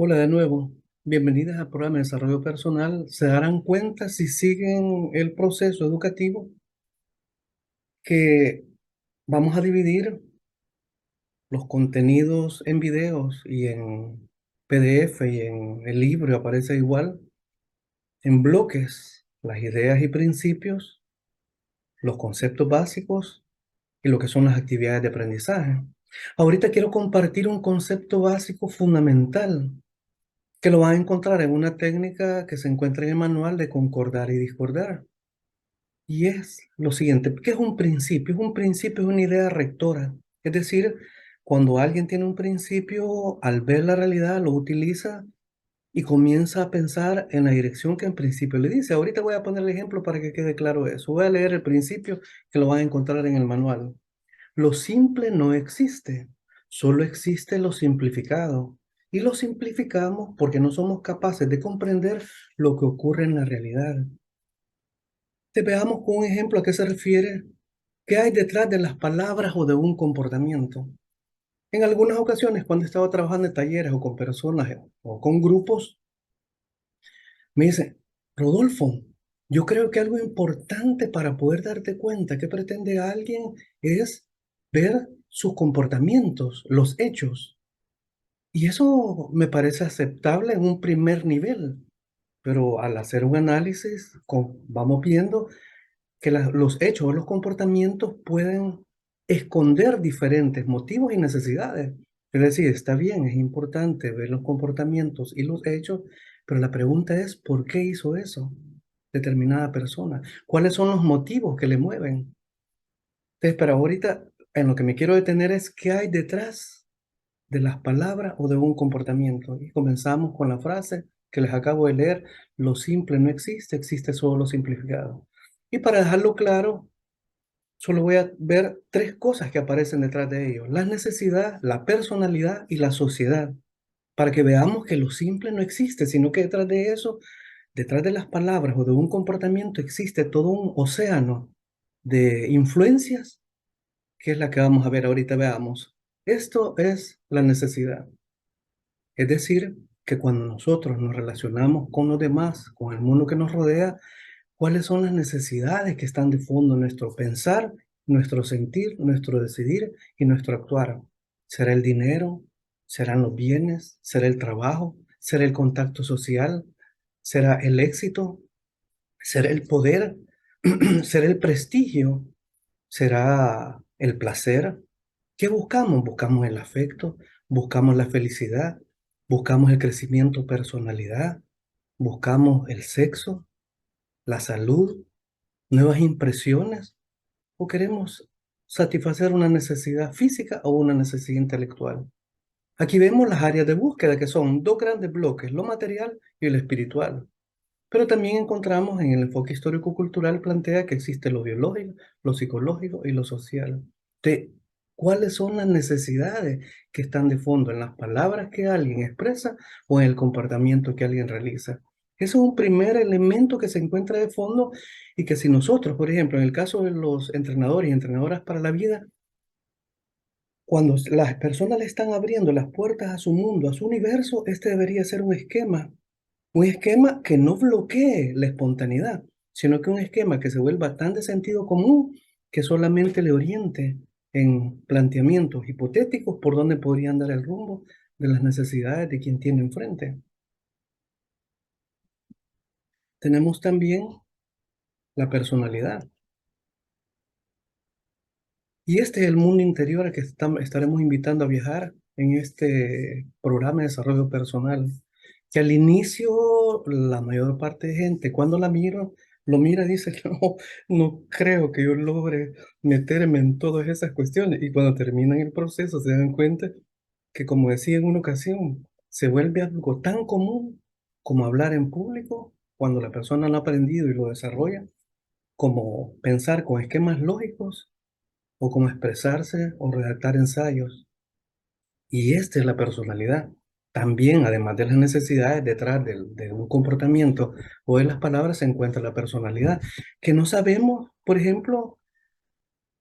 Hola de nuevo, bienvenidas al programa de desarrollo personal. Se darán cuenta si siguen el proceso educativo que vamos a dividir los contenidos en videos y en PDF y en el libro aparece igual, en bloques, las ideas y principios, los conceptos básicos y lo que son las actividades de aprendizaje. Ahorita quiero compartir un concepto básico fundamental que lo van a encontrar en una técnica que se encuentra en el manual de concordar y discordar. Y es lo siguiente, ¿qué es un principio? Un principio es una idea rectora. Es decir, cuando alguien tiene un principio, al ver la realidad, lo utiliza y comienza a pensar en la dirección que en principio le dice. Ahorita voy a poner el ejemplo para que quede claro eso. Voy a leer el principio que lo van a encontrar en el manual. Lo simple no existe, solo existe lo simplificado. Y lo simplificamos porque no somos capaces de comprender lo que ocurre en la realidad. Te veamos con un ejemplo a qué se refiere, qué hay detrás de las palabras o de un comportamiento. En algunas ocasiones, cuando he estado trabajando en talleres o con personas o con grupos, me dicen, Rodolfo, yo creo que algo importante para poder darte cuenta que pretende alguien es ver sus comportamientos, los hechos. Y eso me parece aceptable en un primer nivel, pero al hacer un análisis, vamos viendo que los hechos o los comportamientos pueden esconder diferentes motivos y necesidades. Es decir, está bien, es importante ver los comportamientos y los hechos, pero la pregunta es, ¿por qué hizo eso determinada persona? ¿Cuáles son los motivos que le mueven? Entonces, pero ahorita en lo que me quiero detener es qué hay detrás de las palabras o de un comportamiento. Y comenzamos con la frase que les acabo de leer, lo simple no existe, existe solo lo simplificado. Y para dejarlo claro, solo voy a ver tres cosas que aparecen detrás de ellos, la necesidad, la personalidad y la sociedad, para que veamos que lo simple no existe, sino que detrás de eso, detrás de las palabras o de un comportamiento existe todo un océano de influencias, que es la que vamos a ver ahorita, veamos. Esto es la necesidad. Es decir, que cuando nosotros nos relacionamos con los demás, con el mundo que nos rodea, ¿cuáles son las necesidades que están de fondo en nuestro pensar, nuestro sentir, nuestro decidir y nuestro actuar? ¿Será el dinero? ¿Serán los bienes? ¿Será el trabajo? ¿Será el contacto social? ¿Será el éxito? ¿Será el poder? ¿Será el prestigio? ¿Será el placer? ¿Qué buscamos? Buscamos el afecto, buscamos la felicidad, buscamos el crecimiento, personalidad, buscamos el sexo, la salud, nuevas impresiones, o queremos satisfacer una necesidad física o una necesidad intelectual. Aquí vemos las áreas de búsqueda que son dos grandes bloques, lo material y lo espiritual. Pero también encontramos en el enfoque histórico-cultural plantea que existe lo biológico, lo psicológico y lo social. De cuáles son las necesidades que están de fondo en las palabras que alguien expresa o en el comportamiento que alguien realiza. Eso es un primer elemento que se encuentra de fondo y que si nosotros, por ejemplo, en el caso de los entrenadores y entrenadoras para la vida, cuando las personas le están abriendo las puertas a su mundo, a su universo, este debería ser un esquema que no bloquee la espontaneidad, sino que un esquema que se vuelva tan de sentido común que solamente le oriente en planteamientos hipotéticos por donde podrían dar el rumbo de las necesidades de quien tiene enfrente. Tenemos también la personalidad. Y este es el mundo interior al que estaremos invitando a viajar en este programa de desarrollo personal, que al inicio la mayor parte de gente, cuando lo mira y dice, no, no creo que yo logre meterme en todas esas cuestiones. Y cuando terminan el proceso se dan cuenta que, como decía en una ocasión, se vuelve algo tan común como hablar en público cuando la persona lo ha aprendido y lo desarrolla, como pensar con esquemas lógicos o cómo expresarse o redactar ensayos. Y esta es la personalidad. También, además de las necesidades detrás de un comportamiento o de las palabras, se encuentra la personalidad, que no sabemos, por ejemplo,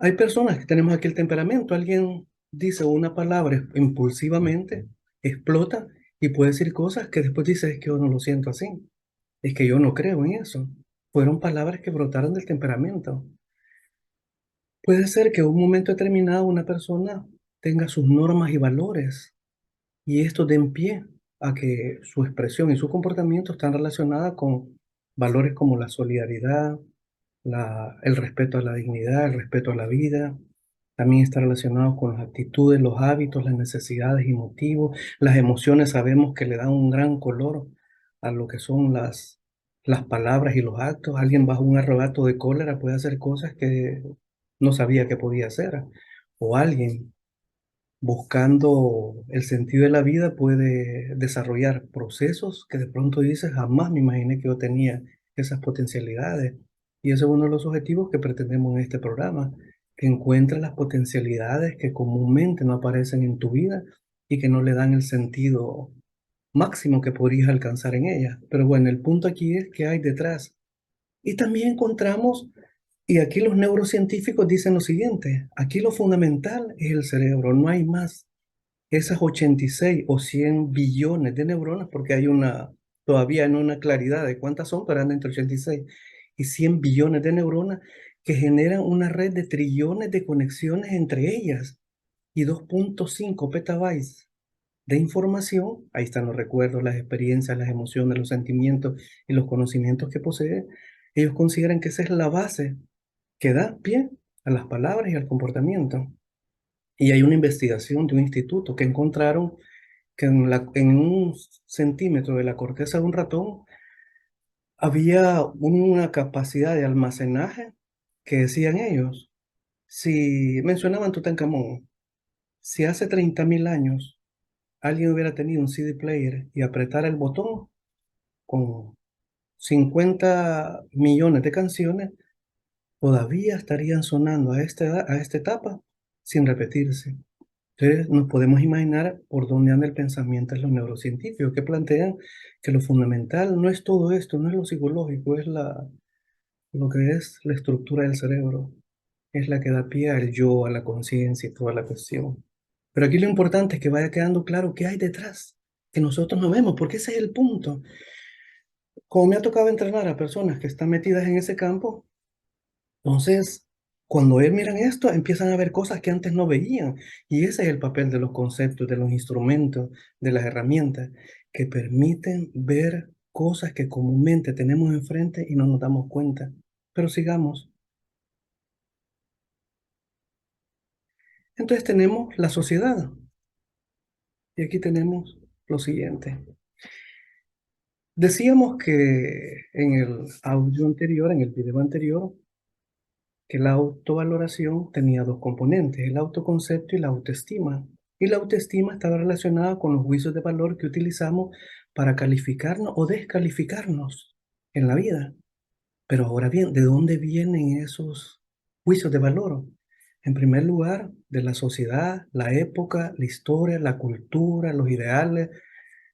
hay personas que tenemos aquí el temperamento, alguien dice una palabra impulsivamente, explota y puede decir cosas que después dice, es que yo no lo siento así, es que yo no creo en eso. Fueron palabras que brotaron del temperamento. Puede ser que en un momento determinado una persona tenga sus normas y valores y esto den pie a que su expresión y su comportamiento están relacionadas con valores como la solidaridad, el respeto a la dignidad, el respeto a la vida. También está relacionado con las actitudes, los hábitos, las necesidades y motivos. Las emociones sabemos que le dan un gran color a lo que son las palabras y los actos. Alguien bajo un arrebato de cólera puede hacer cosas que no sabía que podía hacer. O alguien buscando el sentido de la vida puede desarrollar procesos que de pronto dices, jamás me imaginé que yo tenía esas potencialidades. Y ese es uno de los objetivos que pretendemos en este programa, que encuentres las potencialidades que comúnmente no aparecen en tu vida y que no le dan el sentido máximo que podrías alcanzar en ella. Pero bueno, el punto aquí es qué hay detrás. Y también encontramos, y aquí los neurocientíficos dicen lo siguiente, aquí lo fundamental es el cerebro, no hay más. Esas 86 o 100 billones de neuronas, porque hay todavía no una claridad de cuántas son, pero andan entre 86 y 100 billones de neuronas que generan una red de trillones de conexiones entre ellas y 2.5 petabytes de información. Ahí están los recuerdos, las experiencias, las emociones, los sentimientos y los conocimientos que posee. Ellos consideran que esa es la base que da pie a las palabras y al comportamiento. Y hay una investigación de un instituto que encontraron que en 1 centímetro de la corteza de un ratón había una capacidad de almacenaje que decían ellos. Si mencionaban Tutankamón, si hace 30.000 años alguien hubiera tenido un CD player y apretara el botón con 50 millones de canciones, todavía estarían sonando a esta etapa sin repetirse. Entonces nos podemos imaginar por dónde anda el pensamiento de los neurocientíficos, que plantean que lo fundamental no es todo esto, no es lo psicológico, es lo que es la estructura del cerebro, es la que da pie al yo, a la conciencia y toda la cuestión. Pero aquí lo importante es que vaya quedando claro qué hay detrás, que nosotros no vemos, porque ese es el punto. Como me ha tocado entrenar a personas que están metidas en ese campo, entonces, cuando ellos miran esto, empiezan a ver cosas que antes no veían. Y ese es el papel de los conceptos, de los instrumentos, de las herramientas, que permiten ver cosas que comúnmente tenemos enfrente y no nos damos cuenta. Pero sigamos. Entonces tenemos la sociedad. Y aquí tenemos lo siguiente. Decíamos que en el audio anterior, en el video anterior, que la autovaloración tenía dos componentes, el autoconcepto y la autoestima. Y la autoestima estaba relacionada con los juicios de valor que utilizamos para calificarnos o descalificarnos en la vida. Pero ahora bien, ¿de dónde vienen esos juicios de valor? En primer lugar, de la sociedad, la época, la historia, la cultura, los ideales,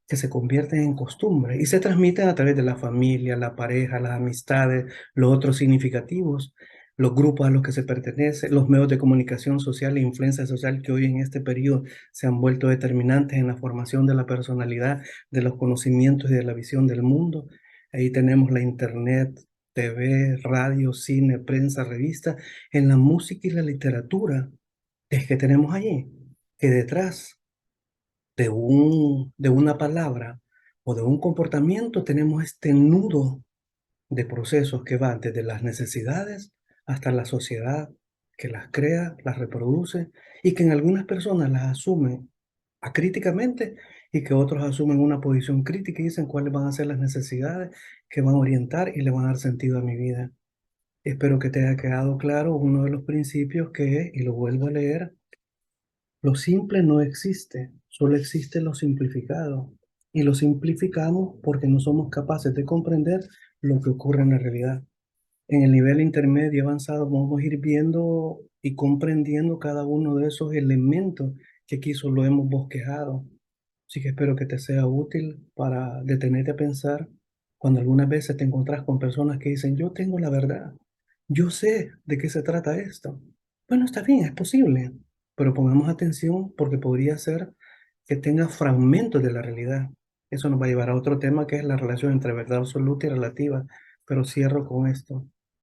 que se convierten en costumbre y se transmiten a través de la familia, la pareja, las amistades, los otros significativos, los grupos a los que se pertenece, los medios de comunicación social e influencia social que hoy en este periodo se han vuelto determinantes en la formación de la personalidad, de los conocimientos y de la visión del mundo. Ahí tenemos la internet, TV, radio, cine, prensa, revista, en la música y la literatura. Es que tenemos allí que detrás de una palabra o de un comportamiento, tenemos este nudo de procesos que van desde las necesidades hasta la sociedad que las crea, las reproduce y que en algunas personas las asumen acríticamente y que otros asumen una posición crítica y dicen cuáles van a ser las necesidades que van a orientar y le van a dar sentido a mi vida. Espero que te haya quedado claro uno de los principios que es, y lo vuelvo a leer, lo simple no existe, solo existe lo simplificado. Y lo simplificamos porque no somos capaces de comprender lo que ocurre en la realidad. En el nivel intermedio y avanzado vamos a ir viendo y comprendiendo cada uno de esos elementos que aquí solo hemos bosquejado. Así que espero que te sea útil para detenerte a pensar cuando algunas veces te encontrás con personas que dicen, yo tengo la verdad, yo sé de qué se trata esto. Bueno, está bien, es posible, pero pongamos atención porque podría ser que tenga fragmentos de la realidad. Eso nos va a llevar a otro tema que es la relación entre verdad absoluta y relativa. Pero cierro con esto.